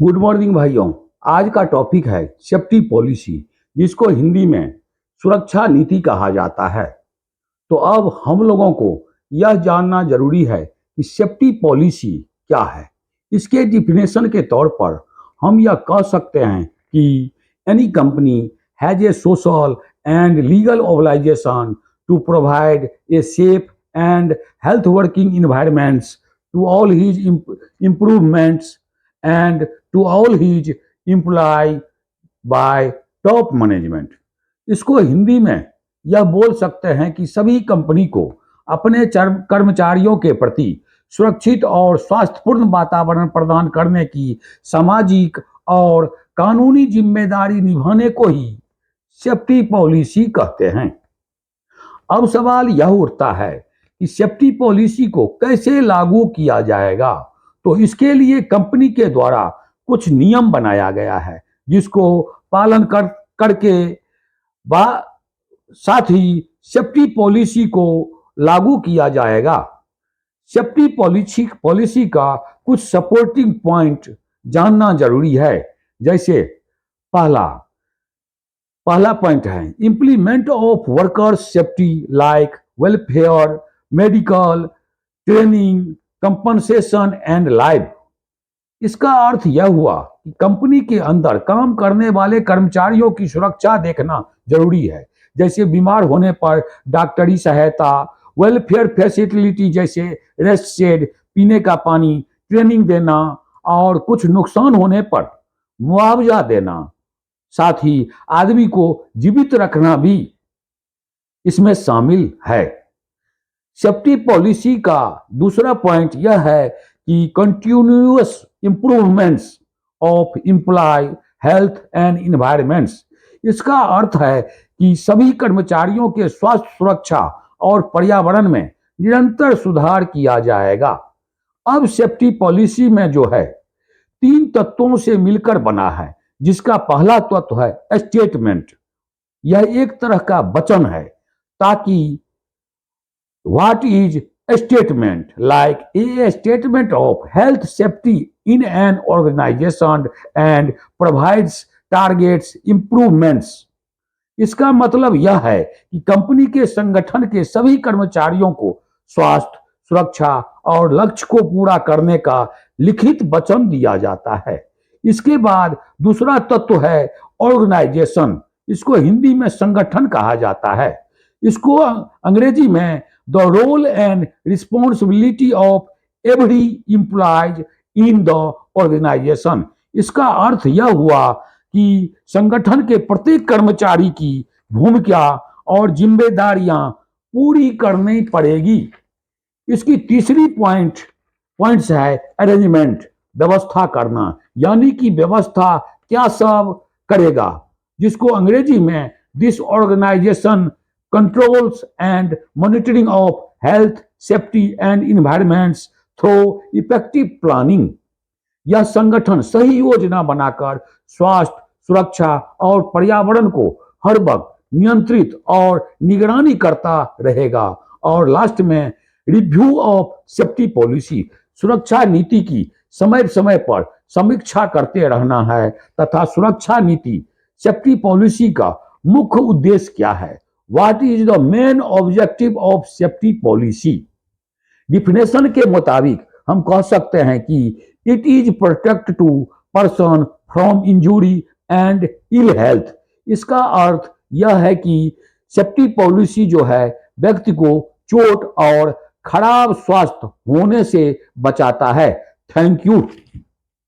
Good morning भाइयों। आज का टॉपिक है सेफ्टी पॉलिसी, जिसको हिंदी में सुरक्षा नीति कहा जाता है। तो अब हम लोगों को यह जानना जरूरी है कि सेफ्टी पॉलिसी क्या है। इसके डिफिनेशन के तौर पर हम यह कह सकते हैं कि any company has a social and legal obligation to provide a safe and health working environments to all his improvements and to all his employ by top management. इसको हिंदी में यह बोल सकते हैं कि सभी कंपनी को अपने कर्मचारियों के प्रति सुरक्षित और स्वास्थ्यपूर्ण वातावरण प्रदान करने की सामाजिक और कानूनी जिम्मेदारी निभाने को ही सेफ्टी पॉलिसी कहते हैं। अब सवाल यह उठता है कि सेफ्टी पॉलिसी को कैसे लागू किया जाएगा। तो इसके लिए कंपनी के द्वारा कुछ नियम बनाया गया है, जिसको पालन करके साथ ही सेफ्टी पॉलिसी को लागू किया जाएगा। सेफ्टी पॉलिसी का कुछ सपोर्टिंग पॉइंट जानना जरूरी है। जैसे पहला पॉइंट है implement of workers safety like welfare, medical, training, compensation and life. इसका अर्थ यह हुआ कि कंपनी के अंदर काम करने वाले कर्मचारियों की सुरक्षा देखना जरूरी है। जैसे बीमार होने पर डॉक्टरी सहायता, वेलफेयर फैसिलिटी जैसे रेस्ट शेड, पीने का पानी, ट्रेनिंग देना और कुछ नुकसान होने पर मुआवजा देना। साथ ही आदमी को जीवित रखना भी इसमें शामिल है। सेफ्टी पॉलिसी का दूसरा पॉइंट यह है कि continuous improvements of employ health and environments. इसका अर्थ है कि सभी कर्मचारियों के स्वास्थ्य, सुरक्षा और पर्यावरण में निरंतर सुधार किया जाएगा। अब सेफ्टी पॉलिसी में जो है 3 तत्वों से मिलकर बना है, जिसका पहला तत्व है स्टेटमेंट। यह एक तरह का वचन है ताकि What is a statement? Like a statement of health safety in an organization and provides targets improvements. इसका मतलब यह है कि कंपनी के संगठन के सभी कर्मचारियों को स्वास्थ्य, सुरक्षा और लक्ष्य को पूरा करने का लिखित वचन दिया जाता है। इसके बाद दूसरा तत्व है ऑर्गेनाइजेशन। इसको हिंदी में संगठन कहा जाता है। इसको अंग्रेजी में the role and responsibility of every employees in the organisation. इसका अर्थ यह हुआ कि संगठन के प्रत्येक कर्मचारी की भूमिका और जिम्मेदारियां पूरी करनी पड़ेगी। इसकी तीसरी पॉइंट्स है अरेंजमेंट, व्यवस्था करना। यानी कि व्यवस्था क्या सब करेगा, जिसको अंग्रेजी में this organisation controls and monitoring of health, safety and environments through effective planning। यह संगठन सही योजना बनाकर स्वास्थ्य, सुरक्षा और पर्यावरण को हर वक्त नियंत्रित और निगरानी करता रहेगा। और लास्ट में रिव्यू ऑफ सेफ्टी पॉलिसी, सुरक्षा नीति की समय समय पर समीक्षा करते रहना है तथा सुरक्षा नीति सेफ्टी पॉलिसी का मुख्य उद्देश्य क्या है। What is the main objective of safety policy? Definition के मुताबिक हम कह सकते हैं कि it is protect to person from injury and ill health. इसका अर्थ यह है कि सेफ्टी पॉलिसी जो है व्यक्ति को चोट और खराब स्वास्थ्य होने से बचाता है। Thank you.